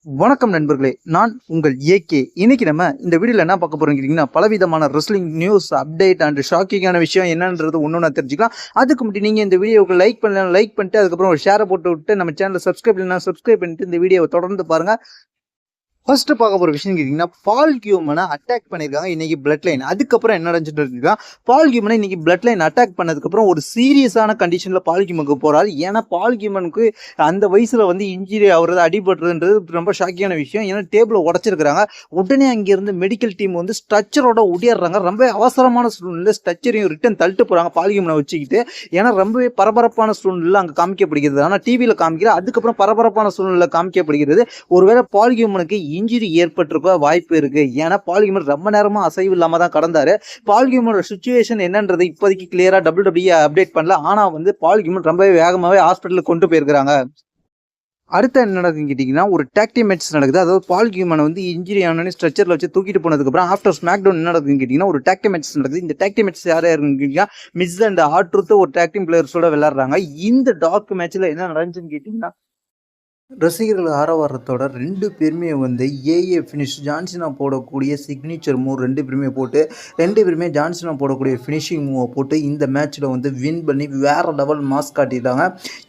வணக்கம் நண்பர்களே, நான் உங்கள் ஏகே. இன்னைக்கு நம்ம இந்த வீடியோல என்ன பார்க்க போறோம் கேட்டீங்கன்னா, பலவிதமான ரெஸ்லிங் நியூஸ் அப்டேட் அண்ட் ஷாக்கிங்கான விஷயம் என்னன்றது ஒன்னொன்னா தெரிஞ்சுக்கலாம். அதுக்கு முன்னாடி நீங்க இந்த வீடியோவுக்கு லைக் பண்ணலாம், லைக் பண்ணிட்டு அதுக்கப்புறம் ஒரு ஷேரை போட்டு விட்டு நம்ம சேனலை சப்ஸ்கிரைப் பண்ணலாம், சப்ஸ்கிரைப் பண்ணிட்டு இந்த வீடியோவை தொடர்ந்து பாருங்க. ஃபர்ஸ்ட் பார்க்க போகிற விஷயம் கேட்டிங்கன்னா, பால் கியூமனை அட்டாக் பண்ணியிருக்காங்க இன்னைக்கு பிளட் லைன். அதுக்கப்புறம் என்ன நடந்துட்டு இருக்குன்னா, பால் கியூமனை இன்னைக்கு பிளட் லைன் அட்டாக் பண்ணதுக்கப்புறம் ஒரு சீரியஸான கண்டிஷனில் பால் கியூமனுக்கு போகிறாரு. ஏன்னா பால் கியூமனுக்கு அந்த வயசில் வந்து இன்ஜுரி ஆகுறது, அடிபடுறதுன்றது ரொம்ப ஷாக்கியான விஷயம். ஏன்னா டேபிளை உடச்சிருக்கிறாங்க. உடனே அங்கேருந்து மெடிக்கல் டீம் வந்து ஸ்ட்ரக்சரோட ஓடிடுறாங்க. ரொம்ப அவசரமான சூழ்நிலை ஸ்ட்ரக்சரையும் ரிட்டன் தள்ளிட்டு போகிறாங்க பால் கியூமனை வச்சுக்கிட்டு. ஏன்னா ரொம்பவே பரபரப்பான சூழ்நிலை அங்கே காமிக்கப்படுகிறது. ஆனால் டிவியில் காமிக்கிற அதுக்கப்புறம் பரபரப்பான சூழ்நிலை காமிக்கப்படுகிறது. ஒருவேளை பால் கியூமனுக்கு இன்ஜுரி ஏற்பட்டிருக்க வாய்ப்பு இருக்கு. ஏன்னா பால் கியூமன் ரொம்ப நேரமா அசைவு இல்லாம தான் கடந்தாரு. பால் கியூமனோட சிச்சுவேஷன் என்னன்றது இப்போதைக்கு கிளியரா WWE அப்டேட் பண்ணல. ஆனா வந்து பால் கியூமன் ரொம்பவே வேகமாவே ஹாஸ்பிட்டலுக்கு கொண்டு போயிருக்காங்க. அடுத்து என்ன நடக்குதுன்னு கேட்டிங்கன்னா, ஒரு டாக் டீம் மேட்ச் நடக்குது. அதாவது பால் கியூமனை வந்து இன்ஜுரி ஆனோடனே ஸ்ட்ரெச்சரில் வச்சு தூக்கிட்டு போனதுக்கப்புறம் ஆஃப்டர் ஸ்மாக் டவுன் என்ன நடக்குதுன்னு கேட்டிங்கன்னா, ஒரு டாக் டீம் மேட்ச் நடக்குது. இந்த டாக் டீம் மேட்ச் யார் யாருன்னு கேட்டிங்கன்னா, மிஸ் அண்ட் ஆர்ட்ரூத் ஒரு டாக் டீம் பிளேயர்ஸோட விளையாடுறாங்க. இந்த டாக் மேட்ச்ல என்ன நடந்துச்சுன்னு கேட்டிங்கன்னா, ரசிகர்கள் ஆரவாரத்தோட 2 பேருமே வந்து ஏஏ ஃபினிஷ் ஜான்சினா போடக்கூடிய சிக்னேச்சர் மூவ் 2 பேருமே போட்டு 2 பேருமே ஜான்சினா போடக்கூடிய ஃபினிஷிங் மூவை போட்டு இந்த மேட்ச்சில் வந்து வின் பண்ணி வேறு லெவல் மாஸ் காட்டிட்டாங்க.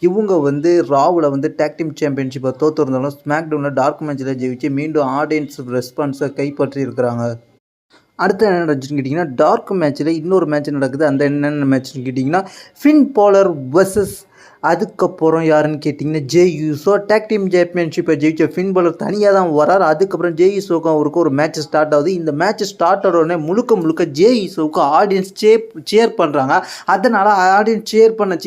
இவங்க வந்து ராவில் வந்து டாக் டீம் சாம்பியன்ஷிப்பை தோற்றுருந்தாலும் ஸ்மாக் டவுனில் டார்க் மேட்சில் ஜெயிச்சு மீண்டும் ஆடியன்ஸ் ரெஸ்பான்ஸை கைப்பற்றி இருக்கிறாங்க. அடுத்து என்ன நடந்துச்சுன்னு கேட்டிங்கன்னா, டார்க் மேட்ச்சில் இன்னொரு மேட்ச் நடக்குது. அந்த என்னென்ன மேட்ச்னு கேட்டிங்கன்னா, ஃபின் பாலர் வர்சஸ் அதுக்கப்புறம் யாருன்னு கேட்டிங்கன்னா, ஜே யூசோ டாக் டீம் சாம்பியன்ஷிப்பை ஜெயிச்ச ஃபின் பாலர் தனியாக தான் வரார். அதுக்கப்புறம் ஜே யூசோவுக்கும் அவருக்கு ஒரு மேட்ச் ஸ்டார்ட் ஆகுது. இந்த மேட்ச் ஸ்டார்ட் ஆனோடனே முழுக்க ஜே யூசோவுக்கு ஆடியன்ஸ் சேர் பண்ணுறாங்க. அதனால் ஆடியன்ஸ் சேர் பண்ண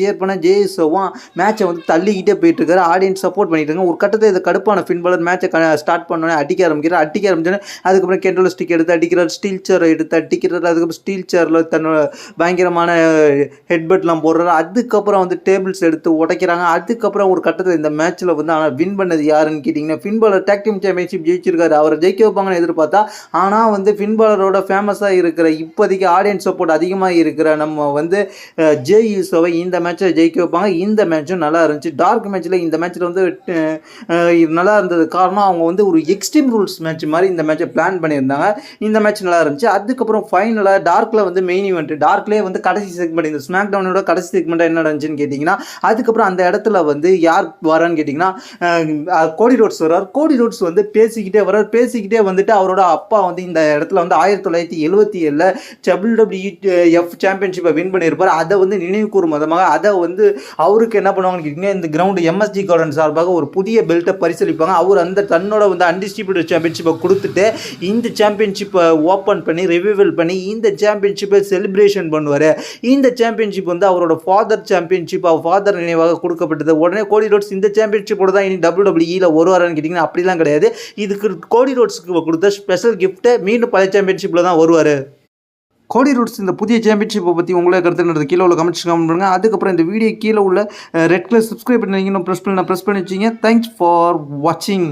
ஜே யூசோவும் மேட்சை வந்து தள்ளிக்கிட்டே போயிட்டுருக்காரு. ஆடியன்ஸ் சப்போர்ட் பண்ணிட்டு இருக்காங்க. ஒரு கட்டத்தில் இது கடுப்பான ஃபின் பாலர் மேட்சை ஸ்டார்ட் பண்ணோன்னே அடிக்க ஆரம்பிச்சோன்னே அதுக்கப்புறம் கெண்டோல ஸ்டிக் எடுத்து அடிக்கிறார், ஸ்டீல் சேரை எடுத்து அடிக்கிறார். அதுக்கப்புறம் ஸ்டீல் சேரில் தன்னோட பயங்கரமான ஹெட்பெட்லாம் போடுறாரு. அதுக்கப்புறம் வந்து டேபிள்ஸ் எடுத்து உடைக்கிறாங்க. அதுக்கப்புறம் ஒரு கட்டத்தில் இந்த மேட்ச்சில் வந்து ஆனால் வின் பண்ணது யாருன்னு கேட்டிங்கன்னா, ஃபின் பாலர் டாக் டீம் சாம்பியன்ஷிப் ஜெயிச்சிருக்காரு. அவரை ஜெயிக்க வைப்பாங்கன்னு எதிர்பார்த்தா, ஆனால் வந்து ஃபின் பாலரோட ஃபேமஸாக இருக்கிற இப்போதைக்கு ஆடியன்ஸ் சப்போர்ட் அதிகமாக இருக்கிற நம்ம வந்து ஜே யூசோவை இந்த மேட்ச்சில் ஜெயிக்க வைப்பாங்க. இந்த மேட்சும் நல்லா இருந்துச்சு. டார்க் மேட்ச்சில் இந்த மேட்ச்சில் வந்து நல்லா இருந்தது காரணம் அவங்க வந்து ஒரு எக்ஸ்ட்ரீம் ரூல்ஸ் மேட்ச் மாதிரி இந்த மேட்சை பிளான் பண்ணியிருந்தாங்க. இந்த மேட்ச் நல்லா இருந்துச்சு. அதுக்கப்புறம் ஃபைனலாக டார்க்கில் வந்து மெயின் ஈவெண்ட் டார்க்லேயே வந்து கடைசி செக்மெண்ட் இந்த ஸ்மாக் டவுனோட கடைசி செக்மெண்ட் என்ன நடந்துச்சுன்னு கேட்டிங்கன்னா, அதுக்கப்புறம் அந்த இடத்துல வந்து யார் வரான்னு கேட்டிங்கன்னா, கோடி ரோட்ஸ் வர்றார். கோடி ரோட்ஸ் வந்து பேசிக்கிட்டே வந்துட்டு அவரோட அப்பா வந்து இந்த இடத்துல வந்து 1977 WWF சாம்பியன்ஷிப்பை வின் பண்ணியிருப்பார். அதை வந்து நினைவு கூறும் விதமாக அதை வந்து அவருக்கு என்ன பண்ணுவாங்கன்னு கேட்டிங்கன்னா, இந்த கிரவுண்டு MSG கார்டன் சார்பாக ஒரு புதிய பெல்ட்டை பரிசளிப்பாங்க. அவர் அந்த தன்னோட வந்து அன்டிஸ்ட்ரிபியூட்டட் சாம்பியன்ஷிப்பை கொடுத்துட்டு இந்த சாம்பியன்ஷிப்பை ஓப்பன் பண்ணி ரிவிவல் பண்ணி இந்த சாம்பியன்ஷிப்பை செலிப்ரேஷன் பண்ணுவார். இந்த சாம்பியன்ஷிப் வந்து அவரோட ஃபாதர் சாம்பியன்ஷிப் ஃபாதர் நினைவாக கொடுக்கப்பட்டது. உடனே கோடி ரோட்ஸ் இந்த சாம்பியன்ஷிப்போட தான் இனி WWE வருவாரான்னு கேட்டிங்கன்னா, அப்படிலாம் கிடையாது. இதுக்கு கோடி ரோட்ஸ்க்கு கொடுத்த ஸ்பெஷல் கிஃப்ட்டை மீண்டும் பழைய சாம்பியன்ஷிப்பில் தான் வருவார். கோடி ரோட்ஸ் இந்த புதிய சாம்பியன்ஷிப்பை பற்றி உங்களே கருத்துன்றது கீழே உள்ள கமெண்ட்ஸ் கமெண்ட் பண்ணுங்கள். அதுக்கப்புறம் இந்த வீடியோ கீழே உள்ள ரெட் கலர் சப்ஸ்கிரைப் பண்ணி ப்ரெஸ் பண்ணி வச்சிங்க. தேங்க்ஸ் ஃபார் வாட்சிங்.